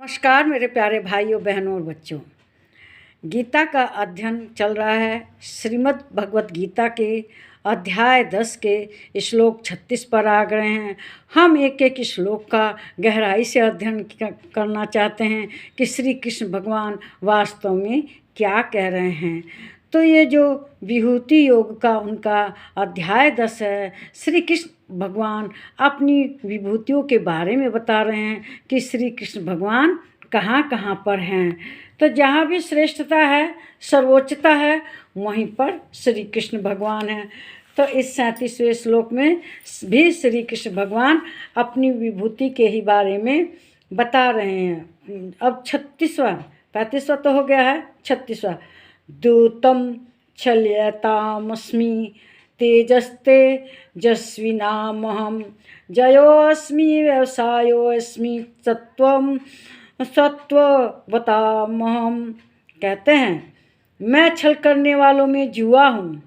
नमस्कार मेरे प्यारे भाइयों बहनों और बच्चों। गीता का अध्ययन चल रहा है। श्रीमद् भगवत गीता के अध्याय 10 के श्लोक 36 पर आ गए हैं। हम एक एक श्लोक का गहराई से अध्ययन करना चाहते हैं कि श्री कृष्ण भगवान वास्तव में क्या कह रहे हैं। तो ये जो विभूति योग का उनका अध्याय 10 है, श्री कृष्ण भगवान अपनी विभूतियों के बारे में बता रहे हैं कि श्री कृष्ण भगवान कहाँ कहाँ पर हैं। तो जहाँ भी श्रेष्ठता है, सर्वोच्चता है, वहीं पर श्री कृष्ण भगवान हैं। तो इस 37वें श्लोक में भी श्री कृष्ण भगवान अपनी विभूति के ही बारे में बता रहे हैं। अब 36वां 35वां तो हो गया है, 36वां। दूतं छलयतामस्मि तेजस्तेजस्विनामहं जयोऽस्मि व्यवसायोऽस्मि सत्त्ववतामहं। कहते हैं, मैं छल करने वालों में जुआ हूँ,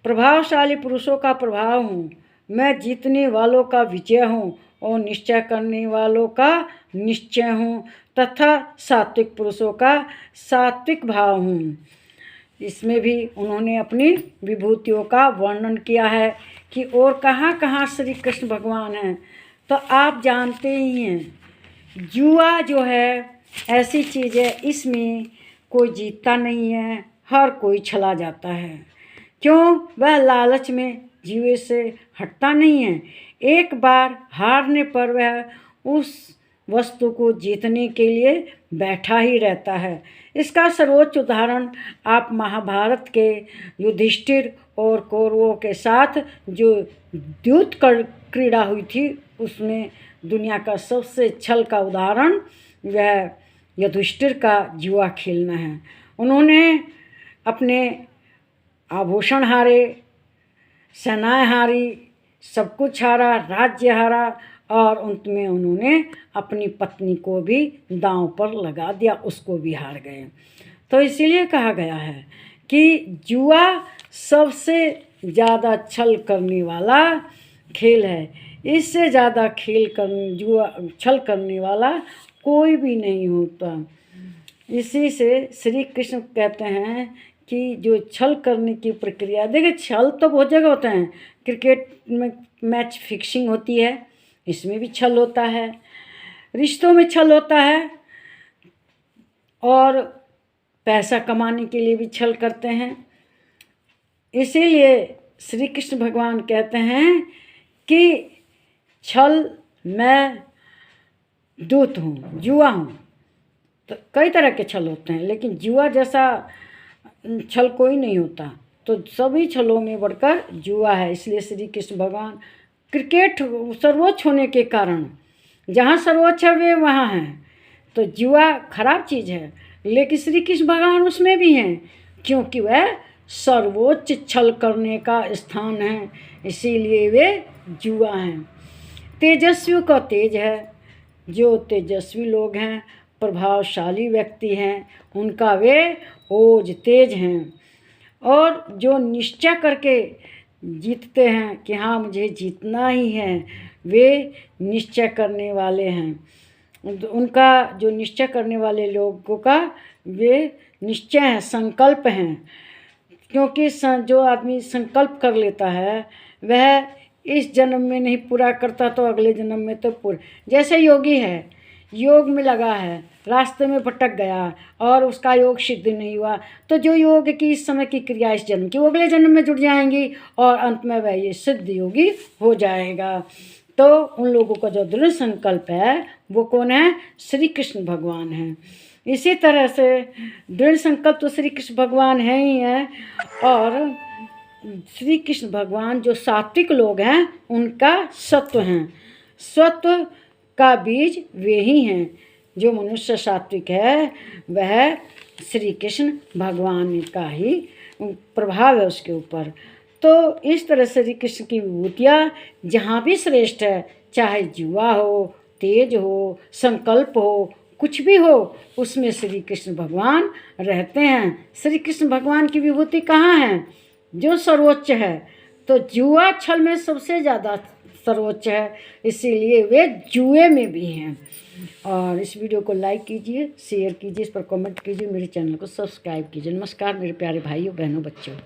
प्रभावशाली पुरुषों का प्रभाव हूँ, मैं जीतने वालों का विजय हूँ और निश्चय करने वालों का निश्चय हूँ तथा सात्विक पुरुषों का सात्विक भाव हूँ। इसमें भी उन्होंने अपनी विभूतियों का वर्णन किया है कि और कहाँ कहाँ श्री कृष्ण भगवान हैं। तो आप जानते ही हैं, जुआ जो है ऐसी चीज़ है, इसमें कोई जीतता नहीं है, हर कोई चला जाता है। क्यों? वह लालच में जुए से हटता नहीं है। एक बार हारने पर वह उस वस्तु को जीतने के लिए बैठा ही रहता है। इसका सर्वोच्च उदाहरण आप महाभारत के युधिष्ठिर और कौरवों के साथ जो द्यूत क्रीड़ा हुई थी, उसमें दुनिया का सबसे छल का उदाहरण वह युधिष्ठिर का जुआ खेलना है। उन्होंने अपने आभूषण हारे, सेनाएं हारी, सब कुछ हारा, राज्य हारा और अंत में उन्होंने अपनी पत्नी को भी दांव पर लगा दिया, उसको भी हार गए। तो इसीलिए कहा गया है कि जुआ सबसे ज़्यादा छल करने वाला खेल है। इससे ज़्यादा छल करने वाला कोई भी नहीं होता। इसी से श्री कृष्ण कहते हैं कि जो छल करने की प्रक्रिया, देखिए छल तो बहुत जगह होता है। क्रिकेट में मैच फिक्सिंग होती है, इसमें भी छल होता है, रिश्तों में छल होता है, और पैसा कमाने के लिए भी छल करते हैं। इसीलिए श्री कृष्ण भगवान कहते हैं कि छल मैं दूत हूँ, जुआ हूँ। तो कई तरह के छल होते हैं, लेकिन जुआ जैसा छल कोई नहीं होता। तो सभी छलों में बढ़कर जुआ है। इसलिए श्री कृष्ण भगवान क्रिकेट सर्वोच्च होने के कारण, जहाँ सर्वोच्च है वे वहाँ हैं। तो जुआ खराब चीज़ है, लेकिन श्री कृष्ण भगवान उसमें भी हैं, क्योंकि वह सर्वोच्च छल करने का स्थान है, इसीलिए वे जुआ हैं। तेजस्वी का तेज है, जो तेजस्वी लोग हैं, प्रभावशाली व्यक्ति हैं, उनका वे ओज तेज हैं। और जो निश्चय करके जीतते हैं कि हाँ मुझे जीतना ही है, वे निश्चय करने वाले हैं। उनका जो निश्चय करने वाले लोगों का वे निश्चय है, संकल्प हैं। क्योंकि जो आदमी संकल्प कर लेता है वह इस जन्म में नहीं पूरा करता तो अगले जन्म में तो पूरा। जैसे योगी है, योग में लगा है, रास्ते में भटक गया और उसका योग सिद्ध नहीं हुआ, तो जो योग की इस समय की क्रिया इस जन्म की, वो अगले जन्म में जुड़ जाएंगी और अंत में वह ये सिद्ध योगी हो जाएगा। तो उन लोगों का जो दृढ़ संकल्प है वो कौन है? श्री कृष्ण भगवान हैं। इसी तरह से दृढ़ संकल्प तो श्री कृष्ण भगवान हैं ही हैं। और श्री कृष्ण भगवान जो सात्विक लोग हैं उनका सत्व हैं। सत्व का बीज वे ही हैं। जो मनुष्य सात्विक है वह श्री कृष्ण भगवान का ही प्रभाव है उसके ऊपर। तो इस तरह से श्री कृष्ण की विभूतियाँ जहाँ भी श्रेष्ठ है, चाहे जुआ हो, तेज हो, संकल्प हो, कुछ भी हो, उसमें श्री कृष्ण भगवान रहते हैं। श्री कृष्ण भगवान की विभूति कहाँ है? जो सर्वोच्च है, तो जुआ छल में सबसे ज़्यादा सर्वोच्च है, इसीलिए वे जुए में भी हैं। और इस वीडियो को लाइक कीजिए, शेयर कीजिए, इस पर कमेंट कीजिए, मेरे चैनल को सब्सक्राइब कीजिए। नमस्कार मेरे प्यारे भाइयों बहनों बच्चों।